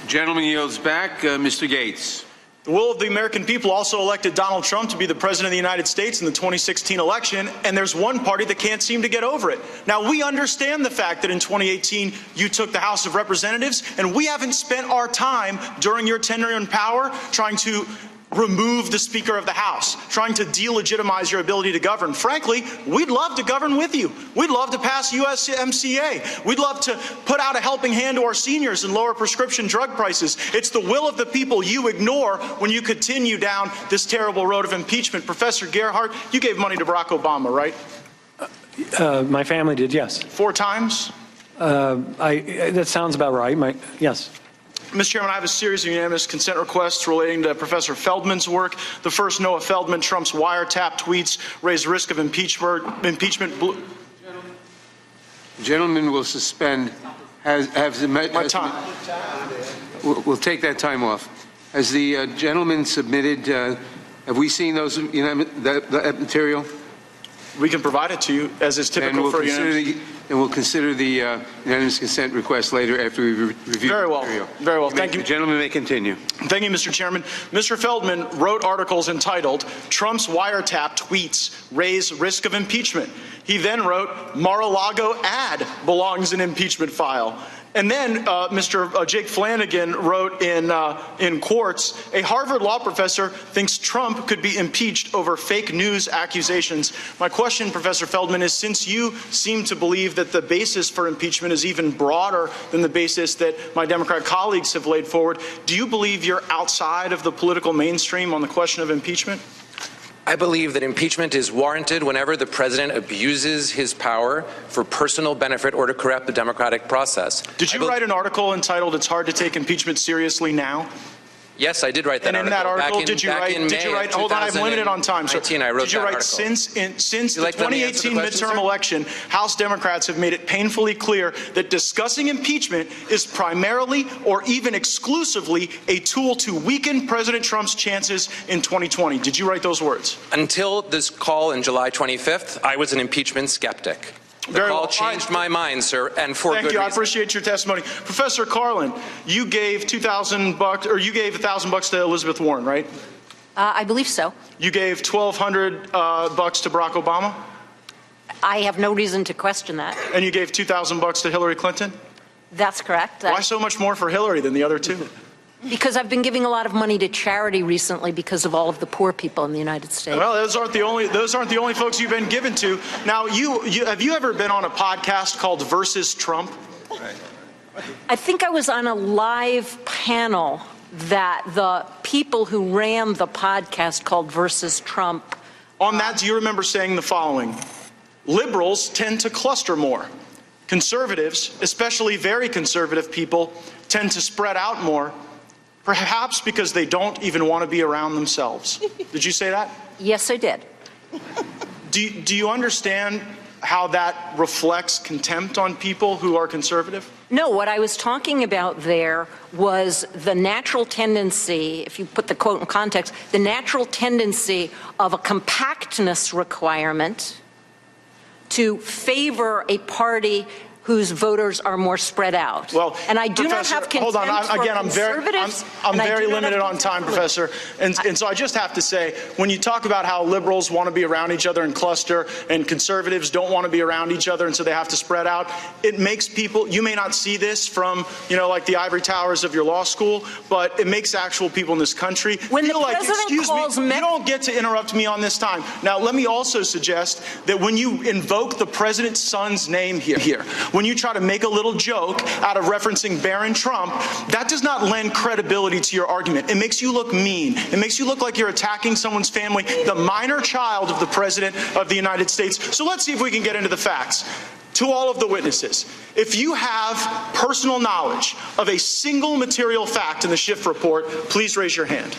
Gentleman yields back. Mr. Gates. The will of the American people also elected Donald Trump to be the president of the United States in the 2016 election, and there's one party that can't seem to get over it. Now, we understand the fact that in 2018 you took the House of Representatives, and we haven't spent our time during your tenure in power trying to remove the Speaker of the House, trying to delegitimize your ability to govern. Frankly, we'd love to govern with you. We'd love to pass USMCA. We'd love to put out a helping hand to our seniors and lower prescription drug prices. It's the will of the people you ignore when you continue down this terrible road of impeachment. Professor Gerhardt, you gave money to Barack Obama, right? My family did, yes. 4 times? That sounds about right. Yes. Mr. Chairman, I have a series of unanimous consent requests relating to Professor Feldman's work. The first, Noah Feldman, Trump's wiretap tweets raise risk of impeachment. The gentleman will suspend. My time. We'll take that time off. Has the gentleman submitted? Have we seen that material? We can provide it to you, as is typical for unanimous. And we'll consider the unanimous consent request later after we review the material. Very well. Thank you. The gentleman may continue. Thank you, Mr. Chairman. Mr. Feldman wrote articles entitled, "Trump's Wiretap Tweets Raise Risk of Impeachment." He then wrote, "Mar-a-Lago ad belongs in impeachment file." And then Mr. Jake Flanagan wrote in Quartz, "A Harvard law professor thinks Trump could be impeached over fake news accusations." My question, Professor Feldman, is since you seem to believe that the basis for impeachment is even broader than the basis that my Democrat colleagues have laid forward, do you believe you're outside of the political mainstream on the question of impeachment? I believe that impeachment is warranted whenever the president abuses his power for personal benefit or to corrupt the democratic process. Did you write an article entitled, "It's hard to take impeachment seriously now"? Yes, I did write that article. And in that article, did you write, hold on, I'm limited on time, sir. I wrote did you that write, article. since the 2018 midterm election, House Democrats have made it painfully clear that discussing impeachment is primarily or even exclusively a tool to weaken President Trump's chances in 2020. Did you write those words? Until this call on July 25th, I was an impeachment skeptic. The call changed my mind, sir, and for good reason. Thank you. I appreciate your testimony. Professor Carlin, you gave $2,000, or you gave $1,000 to Elizabeth Warren, right? I believe so. You gave $1,200 to Barack Obama? I have no reason to question that. And you gave $2,000 to Hillary Clinton? That's correct. Why so much more for Hillary than the other two? Because I've been giving a lot of money to charity recently because of all of the poor people in the United States. Well, those aren't the only folks you've been given to. Now, have you ever been on a podcast called Versus Trump? I think I was on a live panel that the people who ran the podcast called Versus Trump. On that, do you remember saying the following? Liberals tend to cluster more. Conservatives, especially very conservative people, tend to spread out more. Perhaps because they don't even want to be around themselves. Did you say that? Yes, I did. Do you understand how that reflects contempt on people who are conservative? No, what I was talking about there was the natural tendency, if you put the quote in context, the natural tendency of a compactness requirement to favor a party whose voters are more spread out. Well, and I do not have contempt hold on. for Again, conservatives. I'm very limited on time, Professor. And so I just have to say, when you talk about how liberals want to be around each other and cluster, and conservatives don't want to be around each other, and so they have to spread out, it makes people, you may not see this from, like the ivory towers of your law school, but it makes actual people in this country feel like, excuse me, you don't get to interrupt me on this time. Now, let me also suggest that when you invoke the president's son's name here, when you try to make a little joke out of referencing Barron Trump, that does not lend credibility to your argument. It makes you look mean. It makes you look like you're attacking someone's family, the minor child of the President of the United States. So let's see if we can get into the facts. To all of the witnesses, if you have personal knowledge of a single material fact in the Schiff report, please raise your hand.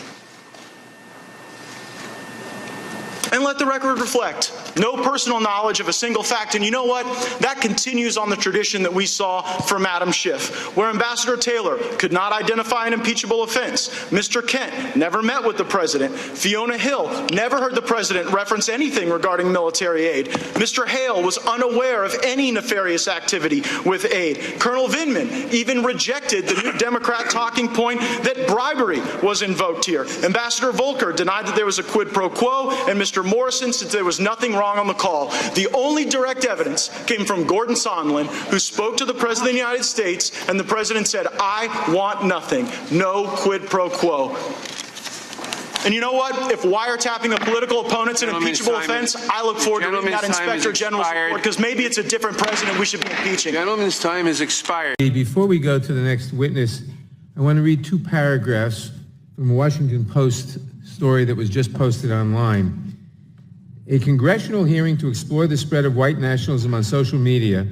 And And let the record reflect, no personal knowledge of a single fact. And you know what? That continues on the tradition that we saw from Adam Schiff, where Ambassador Taylor could not identify an impeachable offense. Mr. Kent never met with the president. Fiona Hill never heard the president reference anything regarding military aid. Mr. Hale was unaware of any nefarious activity with aid. Colonel Vindman even rejected the New Democrat talking point that bribery was invoked here. Ambassador Volker denied that there was a quid pro quo, and Mr. Morrison said there was nothing wrong on the call. The only direct evidence came from Gordon Sondland, who spoke to the President of the United States, and the President said, "I want nothing, no quid pro quo." And you know what? If wiretapping a political opponent's an impeachable offense, I look forward to reading that Inspector General's report, because maybe it's a different president we should be impeaching. Gentleman's time has expired. Before we go to the next witness, I want to read 2 paragraphs from a Washington Post story that was just posted online. A congressional hearing to explore the spread of white nationalism on social media,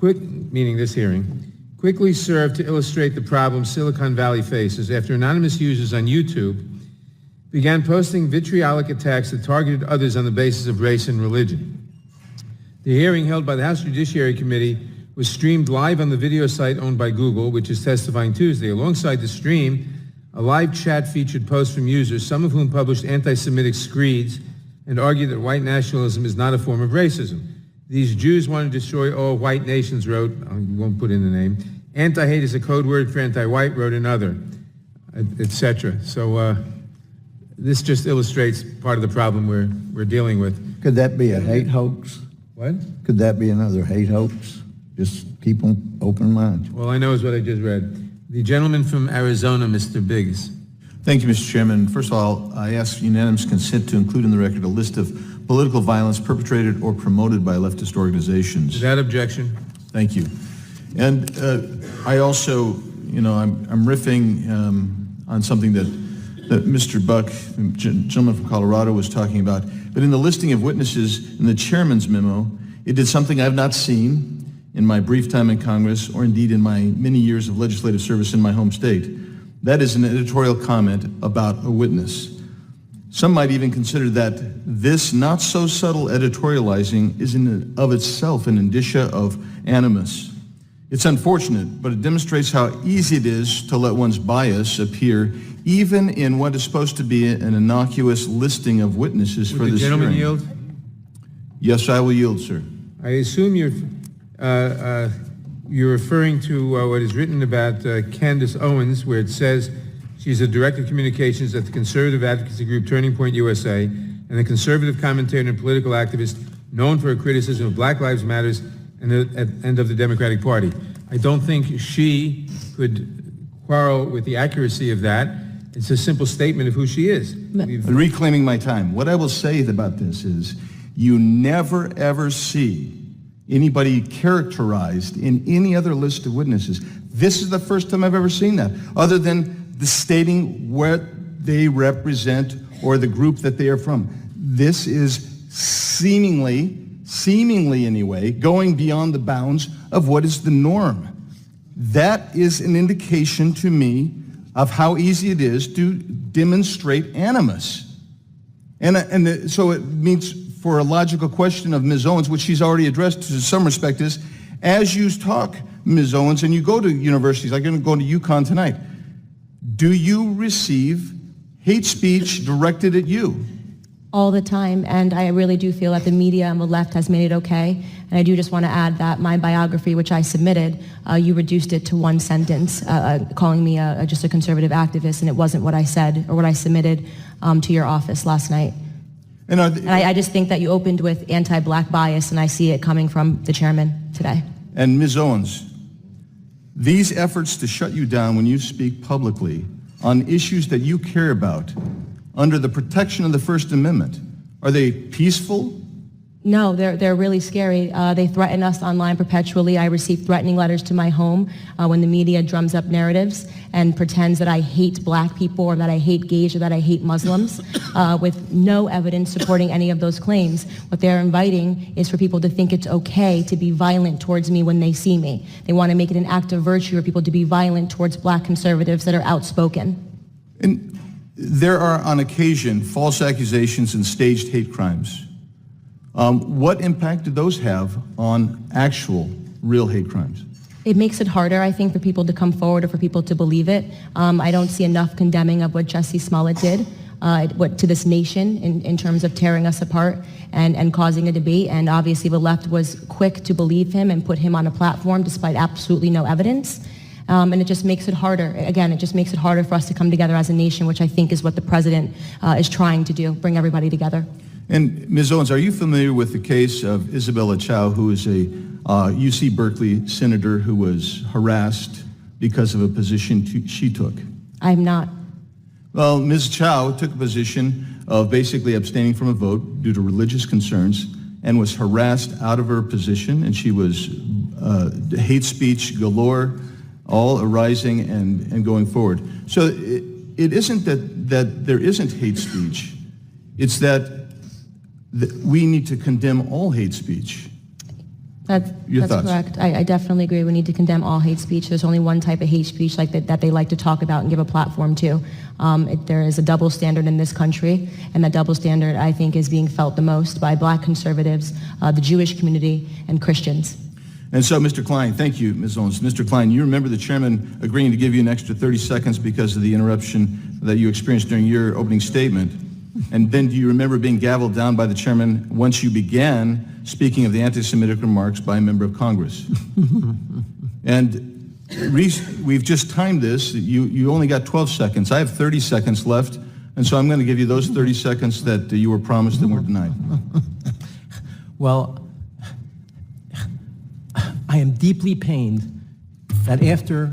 meaning this hearing, quickly served to illustrate the problem Silicon Valley faces after anonymous users on YouTube began posting vitriolic attacks that targeted others on the basis of race and religion. The hearing held by the House Judiciary Committee was streamed live on the video site owned by Google, which is testifying Tuesday. Alongside the stream, a live chat featured posts from users, some of whom published anti-Semitic screeds and argued that white nationalism is not a form of racism. These Jews want to destroy all white nations, wrote, I won't put in the name. Anti-hate is a code word for anti-white, wrote another, etc. So this just illustrates part of the problem we're dealing with. Could that be a hate hoax? What? Could that be another hate hoax? Just keep an open mind. All I know is what I just read. The gentleman from Arizona, Mr. Biggs. Thank you, Mr. Chairman. First of all, I ask unanimous consent to include in the record a list of political violence perpetrated or promoted by leftist organizations. Without objection. Thank you. And I also, I'm riffing on something that Mr. Buck, the gentleman from Colorado, was talking about. But in the listing of witnesses in the chairman's memo, it did something I've not seen in my brief time in Congress, or indeed in my many years of legislative service in my home state. That is an editorial comment about a witness. Some might even consider that this not so subtle editorializing is in and of itself an indicia of animus. It's unfortunate, but it demonstrates how easy it is to let one's bias appear even in what is supposed to be an innocuous listing of witnesses for this hearing. Would the gentleman yield? Yes, I will yield, sir. I assume you're referring to what is written about Candace Owens, where it says she's a director of communications at the conservative advocacy group Turning Point USA and a conservative commentator and political activist known for her criticism of Black Lives Matters and of the Democratic Party. I don't think she could quarrel with the accuracy of that. It's a simple statement of who she is. Reclaiming my time. What I will say about this is you never, ever see anybody characterized in any other list of witnesses. This is the first time I've ever seen that, other than the stating what they represent or the group that they are from. This is seemingly anyway, going beyond the bounds of what is the norm. That is an indication to me of how easy it is to demonstrate animus. So it means, for a logical question of Ms. Owens, which she's already addressed to some respect, is as you talk, Ms. Owens, and you go to universities, like I'm going to UConn tonight, do you receive hate speech directed at you? All the time, and I really do feel that the media on the left has made it okay. And I do just want to add that my biography, which I submitted, you reduced it to one sentence, calling me just a conservative activist, and it wasn't what I said or what I submitted to your office last night. And I just think that you opened with anti-black bias, and I see it coming from the chairman today. And Ms. Owens, these efforts to shut you down when you speak publicly on issues that you care about under the protection of the First Amendment, are they peaceful? No, they're really scary. They threaten us online perpetually. I receive threatening letters to my home when the media drums up narratives and pretends that I hate black people or that I hate gays or that I hate Muslims with no evidence supporting any of those claims. What they're inviting is for people to think it's okay to be violent towards me when they see me. They want to make it an act of virtue for people to be violent towards black conservatives that are outspoken. And there are on occasion false accusations and staged hate crimes. What impact do those have on actual, real hate crimes? It makes it harder, I think, for people to come forward or for people to believe it. I don't see enough condemning of what Jussie Smollett did to this nation in terms of tearing us apart and causing a debate. And obviously the left was quick to believe him and put him on a platform despite absolutely no evidence. And it just makes it harder. Again, it just makes it harder for us to come together as a nation, which I think is what the president is trying to do, bring everybody together. And Ms. Owens, are you familiar with the case of Isabella Chow, who is a UC Berkeley senator who was harassed because of a position she took? I'm not. Well, Ms. Chow took a position of basically abstaining from a vote due to religious concerns and was harassed out of her position, and she was hate speech galore, all arising and going forward. So it isn't that there isn't hate speech. It's that we need to condemn all hate speech. That's correct. I definitely agree. We need to condemn all hate speech. There's only one type of hate speech like that they like to talk about and give a platform to. There is a double standard in this country, and that double standard, I think, is being felt the most by black conservatives, the Jewish community, and Christians. And so, Mr. Klein, thank you, Ms. Owens. Mr. Klein, you remember the chairman agreeing to give you an extra 30 seconds because of the interruption that you experienced during your opening statement. And then do you remember being gavelled down by the chairman once you began speaking of the anti-Semitic remarks by a member of Congress? And we've just timed this. You only got 12 seconds. I have 30 seconds left, and so I'm going to give you those 30 seconds that you were promised and were denied. Well, I am deeply pained that after